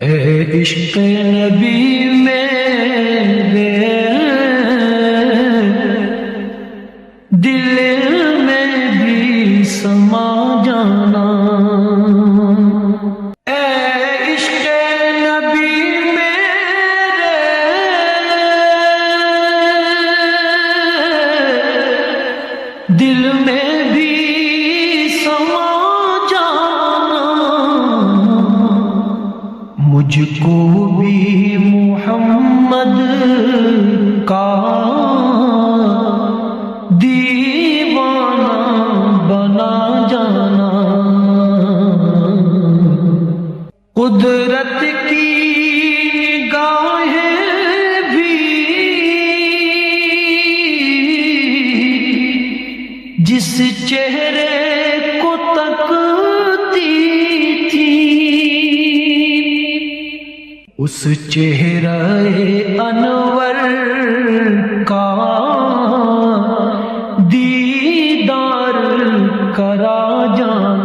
اے عشق نبی میرے دل میں بھی سما جانا، اے عشق نبی میرے دل میں بھی سما جانا، مجھ کو بھی محمد کا دیوانہ بنا جانا، قدرت کی نگاہیں بھی جس چہرے کو تکتی تھی، اس چہرہ انور کا دیدار کرا جانا۔